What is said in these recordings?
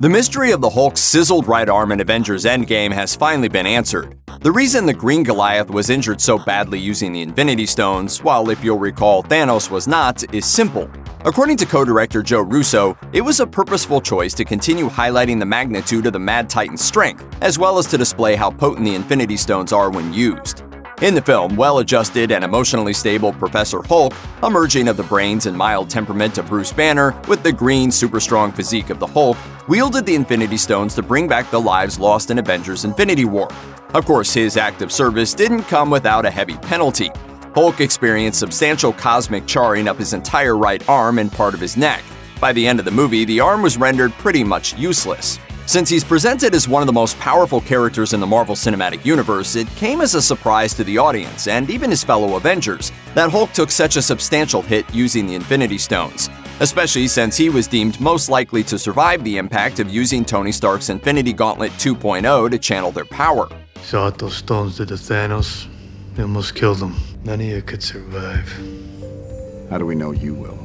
The mystery of the Hulk's sizzled right arm in Avengers Endgame has finally been answered. The reason the Green Goliath was injured so badly using the Infinity Stones, while if you'll recall Thanos was not, is simple. According to co-director Joe Russo, it was a purposeful choice to continue highlighting the magnitude of the Mad Titan's strength, as well as to display how potent the Infinity Stones are when used. In the film, well-adjusted and emotionally stable Professor Hulk, a merging of the brains and mild temperament of Bruce Banner with the green, super-strong physique of the Hulk, wielded the Infinity Stones to bring back the lives lost in Avengers Infinity War. Of course, his act of service didn't come without a heavy penalty. Hulk experienced substantial cosmic charring up his entire right arm and part of his neck. By the end of the movie, the arm was rendered pretty much useless. Since he's presented as one of the most powerful characters in the Marvel Cinematic Universe, it came as a surprise to the audience and even his fellow Avengers that Hulk took such a substantial hit using the Infinity Stones, especially since he was deemed most likely to survive the impact of using Tony Stark's Infinity Gauntlet 2.0 to channel their power. Saw what those stones did to Thanos. They almost killed him. None of you could survive. How do we know you will?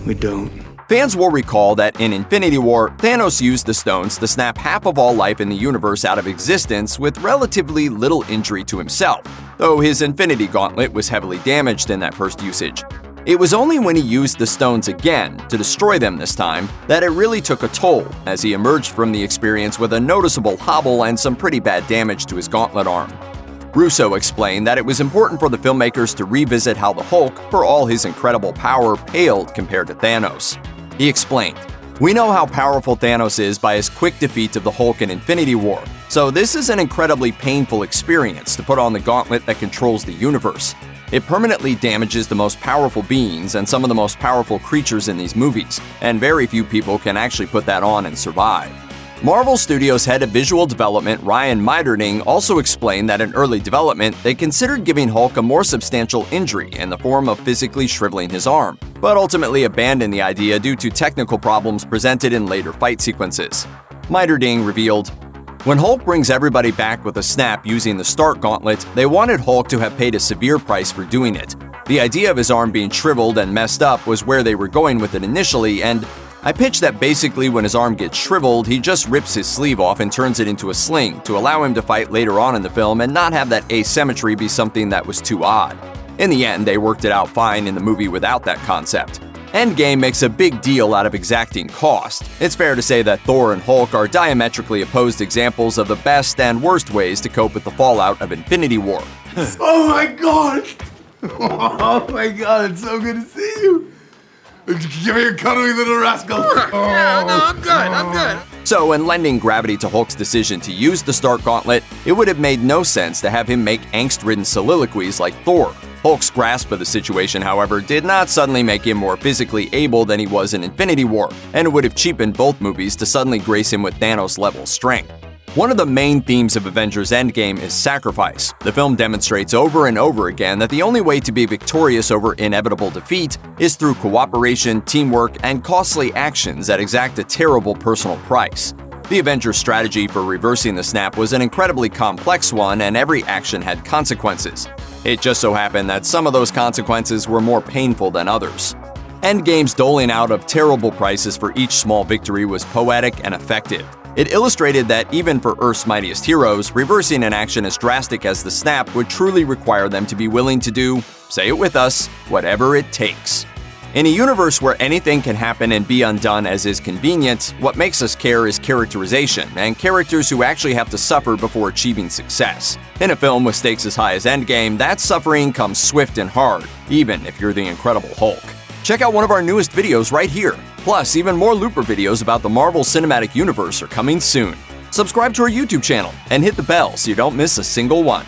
We don't. Fans will recall that in Infinity War, Thanos used the stones to snap half of all life in the universe out of existence with relatively little injury to himself, though his Infinity Gauntlet was heavily damaged in that first usage. It was only when he used the stones again, to destroy them this time, that it really took a toll, as he emerged from the experience with a noticeable hobble and some pretty bad damage to his gauntlet arm. Russo explained that it was important for the filmmakers to revisit how the Hulk, for all his incredible power, paled compared to Thanos. He explained, "We know how powerful Thanos is by his quick defeat of the Hulk in Infinity War, so this is an incredibly painful experience to put on the gauntlet that controls the universe. It permanently damages the most powerful beings and some of the most powerful creatures in these movies, and very few people can actually put that on and survive." Marvel Studios head of visual development Ryan Meiderding also explained that in early development, they considered giving Hulk a more substantial injury in the form of physically shriveling his arm, but ultimately abandoned the idea due to technical problems presented in later fight sequences. Meiderding revealed, "When Hulk brings everybody back with a snap using the Stark Gauntlet, they wanted Hulk to have paid a severe price for doing it. The idea of his arm being shriveled and messed up was where they were going with it initially, and I pitched that basically when his arm gets shriveled, he just rips his sleeve off and turns it into a sling to allow him to fight later on in the film and not have that asymmetry be something that was too odd. In the end, they worked it out fine in the movie without that concept." Endgame makes a big deal out of exacting cost. It's fair to say that Thor and Hulk are diametrically opposed examples of the best and worst ways to cope with the fallout of Infinity War. Oh my god! Oh my god, it's so good to see you! Give me your cuddly little rascal! Yeah, no, I'm good. So, in lending gravity to Hulk's decision to use the Stark Gauntlet, it would have made no sense to have him make angst-ridden soliloquies like Thor. Hulk's grasp of the situation, however, did not suddenly make him more physically able than he was in Infinity War, and it would have cheapened both movies to suddenly grace him with Thanos-level strength. One of the main themes of Avengers Endgame is sacrifice. The film demonstrates over and over again that the only way to be victorious over inevitable defeat is through cooperation, teamwork, and costly actions that exact a terrible personal price. The Avengers' strategy for reversing the snap was an incredibly complex one, and every action had consequences. It just so happened that some of those consequences were more painful than others. Endgame's doling out of terrible prices for each small victory was poetic and effective. It illustrated that even for Earth's mightiest heroes, reversing an action as drastic as the snap would truly require them to be willing to do, say it with us, whatever it takes. In a universe where anything can happen and be undone as is convenient, what makes us care is characterization, and characters who actually have to suffer before achieving success. In a film with stakes as high as Endgame, that suffering comes swift and hard, even if you're the Incredible Hulk. Check out one of our newest videos right here. Plus, even more Looper videos about the Marvel Cinematic Universe are coming soon. Subscribe to our YouTube channel and hit the bell so you don't miss a single one.